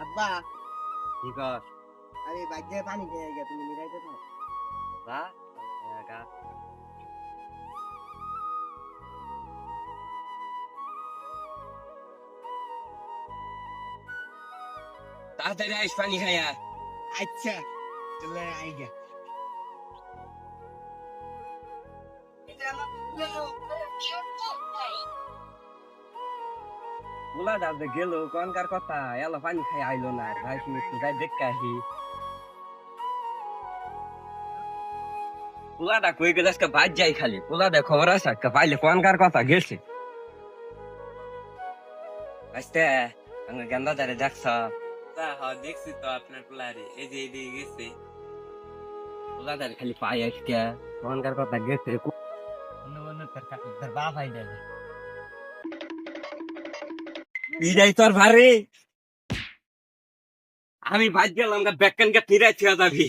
আব্বা ঠিক আছে আমি বাইরে পানি খেয়ে গিয়ে তুমি মিলাইতে থাকো। যা গা তাড়াতাড়ি আইস পানি খাইয়া আচ্ছা চলে আই গে বুলা ডাবে গেল কোনকার কথা এলো পানি খাই আইলো না ভাই তুমি একটু যাই দেখতে আসি পোলাটা কই গেলে আজকে বাদ যাই খালি পোলাটা খবর আছে একটা পাইলে কোনকার কথা গেছে আস্তে আমি গেন্দা দারে দেখছ দেখছি তো আপনার প্লারে এই যে এদিকে গেছে পোলাটার খালি পাই আজকে কোনকার কথা গেছে অন্য অন্য তার বাপ আই দেবে বিদায় তোর ভারে আমি বাদ গেলাম গা ব্যাককান কে ফিরে যাবি